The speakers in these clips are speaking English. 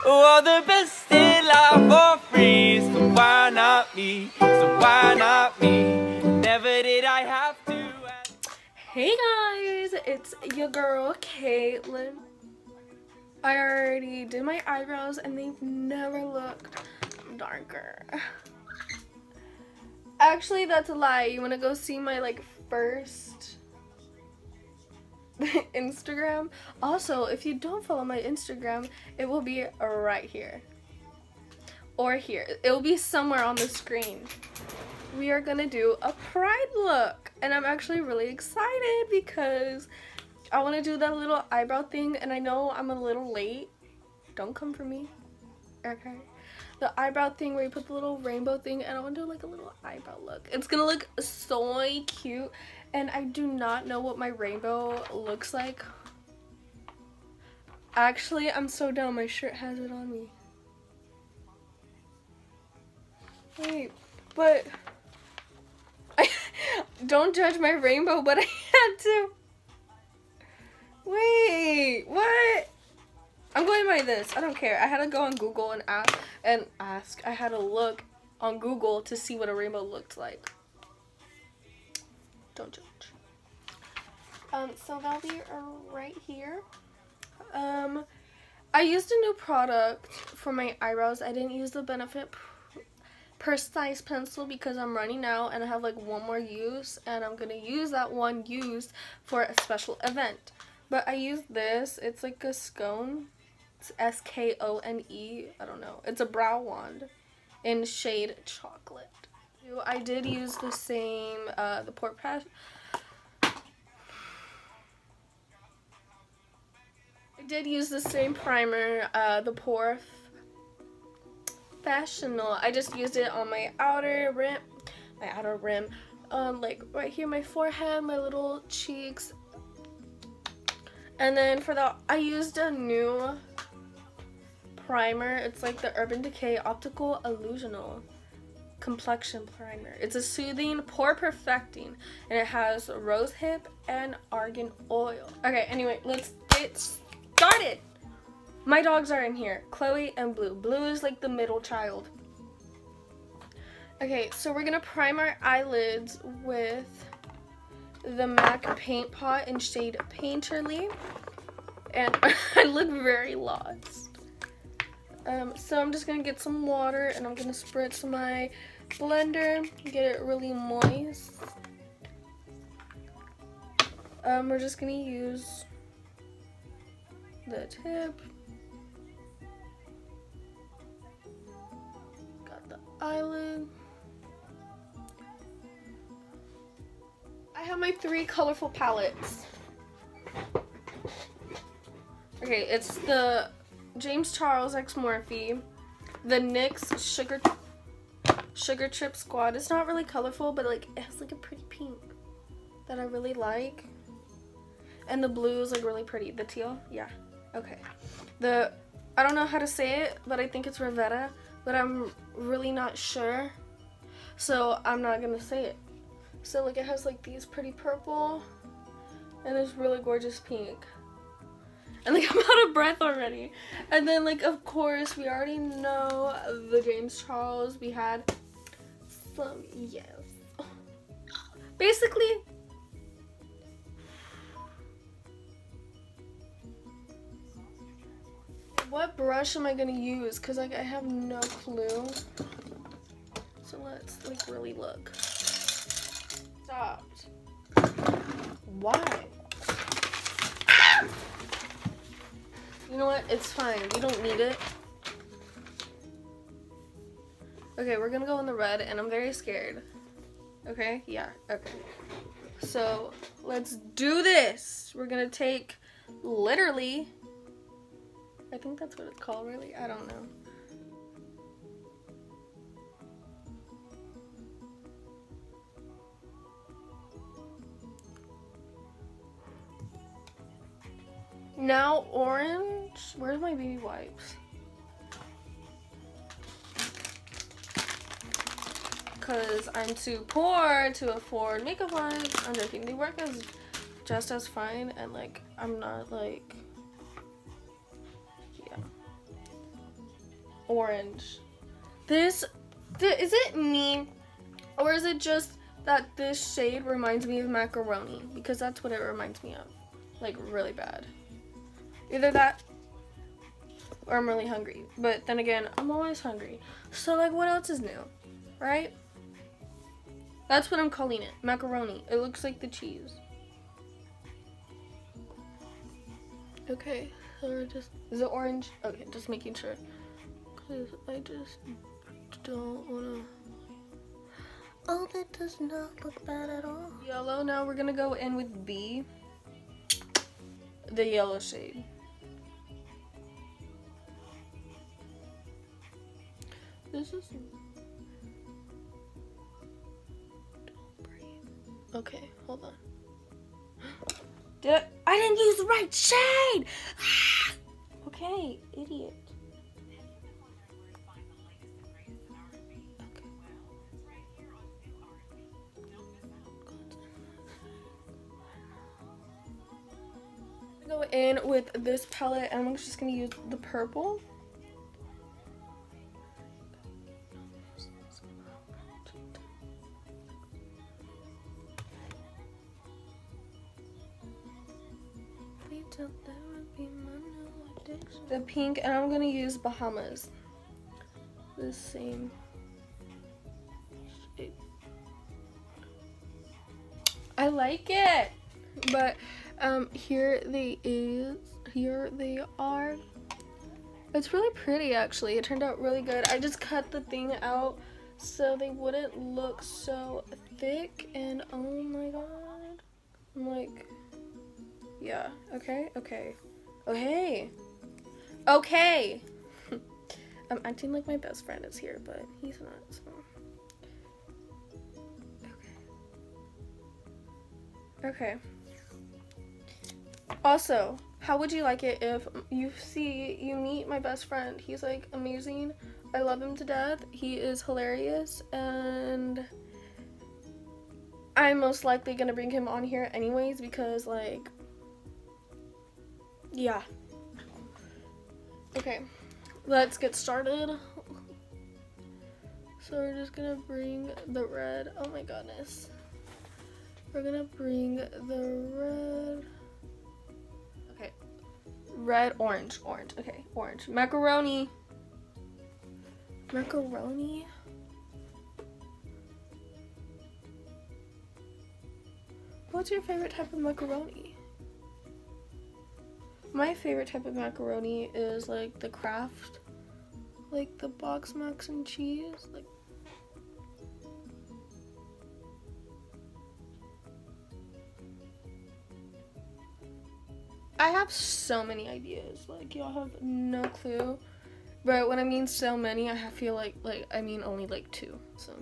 Oh, the best in life for free, so why not me? So why not me? Never did I have to ask. Hey guys, it's your girl Caitlin. I already did my eyebrows and they've never looked darker. Actually, that's a lie. You want to go see my first Instagram? Also, if you don't follow my Instagram, it will be right here or here. It will be somewhere on the screen. We are gonna do a pride look and I'm actually really excited because I want to do that little eyebrow thing, and I know I'm a little late. Don't come for me, okay? The eyebrow thing where you put the little rainbow thing, and I want to do like a little eyebrow look. It's gonna look so cute, and I do not know what my rainbow looks like. Actually, I'm so dumb. My shirt has it on me. Wait, but don't judge my rainbow, but I had to. Wait, what? I'm going by this. I don't care. I had to go on Google and ask. I had to look on Google to see what a rainbow looked like. Don't judge. So that'll be right here. I used a new product for my eyebrows. I didn't use the Benefit Precise pencil because I'm running out and I have like one more use, and I'm gonna use that one use for a special event. But I used this. It's like a scone. It's S-K-O-N-E. I don't know. It's a brow wand in shade chocolate. I did use the same, the Pore Passion. I did use the same primer, the Pore Fashional. I just used it on my outer rim. Like right here, my forehead, my little cheeks. And then I used a new primer. It's like the Urban Decay Optical Illusional Complexion Primer. It's a soothing, pore perfecting, and it has rose hip and argan oil. Okay, anyway, let's get started. My dogs are in here, Chloe and Blue. Blue is like the middle child. Okay, so we're gonna prime our eyelids with the MAC Paint Pot in shade Painterly, and I look very lost. So I'm just gonna get some water and I'm gonna spritz my blender, get it really moist. We're just gonna use the tip. Got the eyelid. I have my 3 colorful palettes. Okay, it's the James Charles X Morphe, the NYX Sugar Trip Squad. It's not really colorful, but like it has like a pretty pink that I really like. And the blue is like really pretty. The teal, yeah. Okay. I don't know how to say it, but I think it's Rivetta, but I'm really not sure, so I'm not gonna say it. So like it has like these pretty purple and this really gorgeous pink. And like I'm out of breath already. And then like of course we already know the James Charles. We had some, yes. Basically, what brush am I gonna use? Cause like I have no clue. So let's like really look. Stopped. Why? You know what? It's fine. We don't need it. Okay, we're gonna go in the red, and I'm very scared. Okay? Yeah. Okay. So, let's do this. We're gonna take, literally, I think that's what it's called, really? I don't know. Now orange. Where's my baby wipes? Because I'm too poor to afford makeup wipes. I'm joking. They work just as fine, and like I'm not like, yeah. orange. Is it me, or is it just that this shade reminds me of macaroni? Because that's what it reminds me of, like really bad. Either that, or I'm really hungry. But then again, I'm always hungry. So like, what else is new, right? That's what I'm calling it, macaroni. It looks like the cheese. Okay, so is it orange? Okay, just making sure. Cause I just don't wanna. Oh, that does not look bad at all. Yellow, now we're gonna go in with B. The yellow shade. This is. Okay, hold on. I didn't use the right shade! Okay, idiot. I'm gonna go in with this palette and I'm just gonna use the purple. The pink, and I'm gonna use Bahamas. The same shade. I like it, but here they are. It's really pretty actually. It turned out really good. I just cut the thing out so they wouldn't look so thick, and oh my god, I'm like, yeah, okay. I'm acting like my best friend is here, but he's not, so. Okay. Also, how would you like it if you meet my best friend? He's like amazing. I love him to death. He is hilarious, and I'm most likely gonna bring him on here anyways because, like, yeah. Okay, let's get started. So we're just gonna bring the red. Oh my goodness. We're gonna bring the red. Okay. Red, orange. Okay, orange. Macaroni. What's your favorite type of macaroni? My favorite type of macaroni is like the Kraft, like the box mac and cheese. Like, I have so many ideas. Like, y'all have no clue. But when I mean so many, I feel like I mean only like 2. So.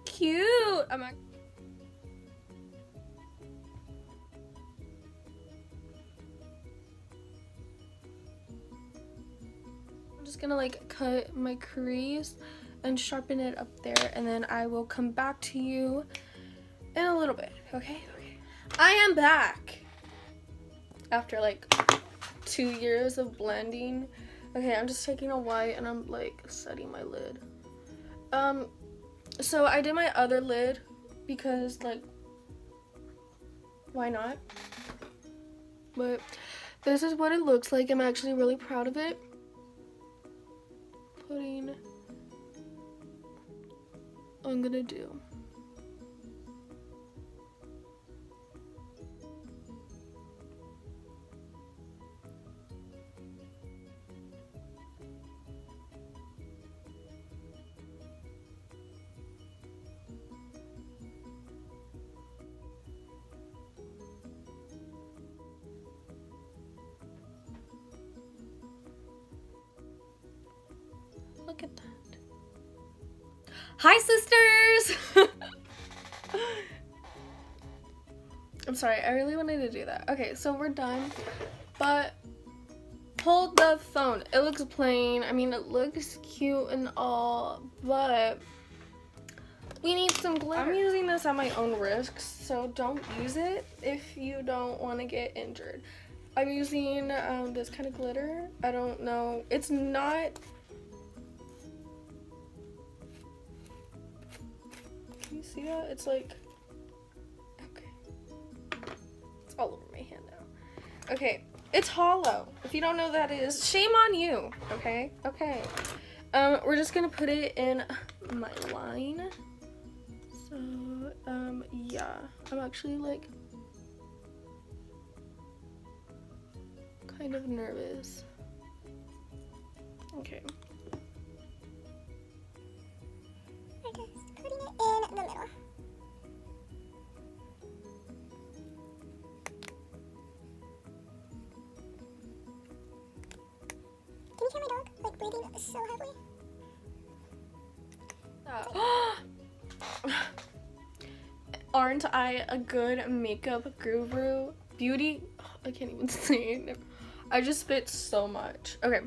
Cute. I'm just gonna like cut my crease and sharpen it up there, and then I will come back to you in a little bit. Okay. I am back after like 2 years of blending. Okay, I'm just taking a white and I'm like setting my lid. So I did my other lid because, like, why not? But this is what it looks like. I'm actually really proud of it. I'm gonna do. Look at that. Hi, sisters! I'm sorry, I really wanted to do that. Okay, so we're done, but hold the phone. It looks plain. I mean, it looks cute and all, but we need some glitter. I'm using this at my own risk, so don't use it if you don't want to get injured. I'm using this kind of glitter. I don't know. It's not... Can you see that? It's like... Okay. It's all over my hand now. Okay. It's hollow. If you don't know what that is, shame on you. Okay? Okay. We're just gonna put it in my line. So, yeah. I'm actually, like... kind of nervous. Okay. We're just putting it in the middle. Can you hear my dog, like, breathing so heavily? Aren't I a good makeup guru? Beauty? I can't even say it. I just spit so much. Okay.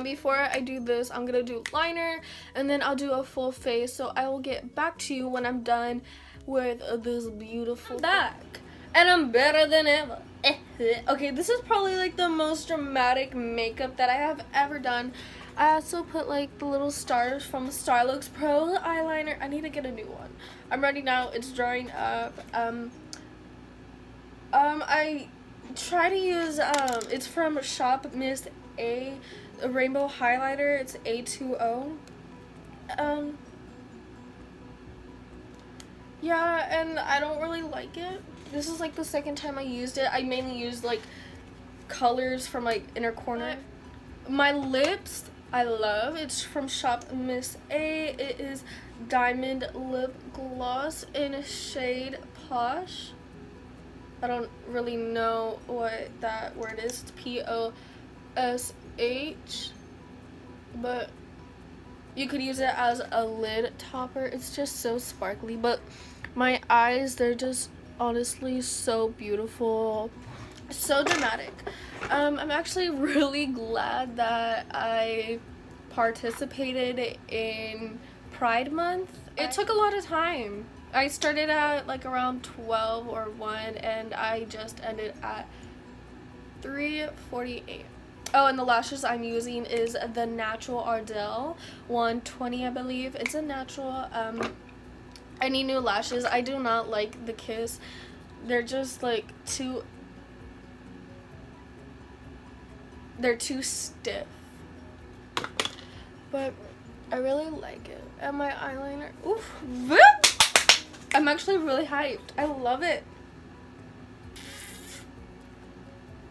Before I do this, I'm gonna do liner, and then I'll do a full face. So I will get back to you when I'm done with this beautiful back. And I'm better than ever. Okay, this is probably like the most dramatic makeup that I have ever done. I also put like the little stars from Starlux Pro eyeliner. I need to get a new one. I'm ready now. It's drying up. I try to use it's from Shop Miss A rainbow highlighter. It's A20. Yeah, and I don't really like it. This is like the second time I used it. I mainly used like colors from like inner corner. My lips, I love. It's from Shop Miss A. It is Diamond Lip Gloss in shade Posh. I don't really know what that word is. It's P-O-S-H. But you could use it as a lid topper. It's just so sparkly. But my eyes, they're just honestly so beautiful. So dramatic. I'm actually really glad that I participated in Pride Month. It took a lot of time. I started at like around 12 or 1 and I just ended at 3:48. Oh, and the lashes I'm using is the Natural Ardell 120, I believe. It's a natural. I need new lashes. I do not like the Kiss. They're just like they're too stiff. But I really like it. And my eyeliner, oof. I'm actually really hyped. I love it.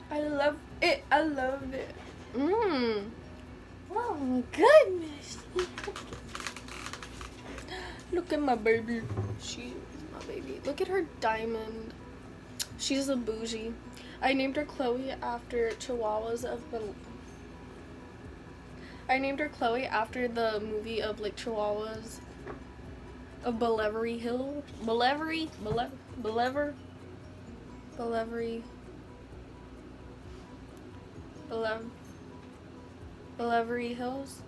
I love it. I love it. Oh my goodness. Look at my baby. She's my baby. Look at her diamond. She's a bougie. I named her Chloe after Chihuahuas of I named her Chloe after the movie of like Chihuahuas of Bellevue Hill. Bellevue Hills.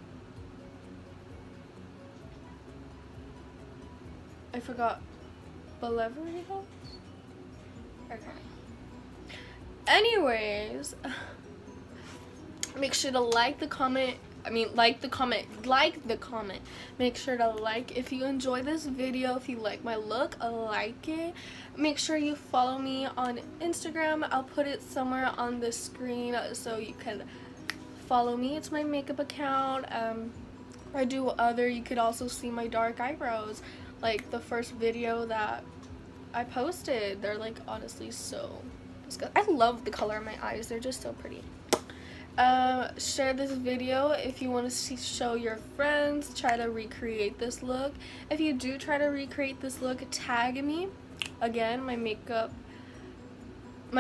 I forgot. Bellevue Hills? Okay. Anyways, make sure to like the comment. Make sure to like if you enjoy this video. If you like my look, like it. Make sure you follow me on Instagram. I'll put it somewhere on the screen so you can follow me. It's my makeup account. I do other. You could also see my dark eyebrows, like the first video that I posted. They're like honestly so disgusting. I love the color of my eyes. They're just so pretty. Share this video if you want to show your friends. Try to recreate this look. If you do try to recreate this look, tag me. Again, my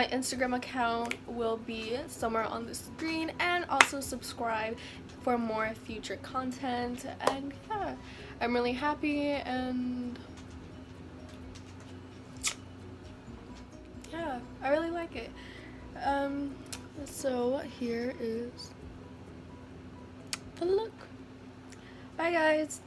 Instagram account will be somewhere on the screen, and also subscribe for more future content. And yeah, I'm really happy, and yeah, I really like it. So here is the look. Bye guys.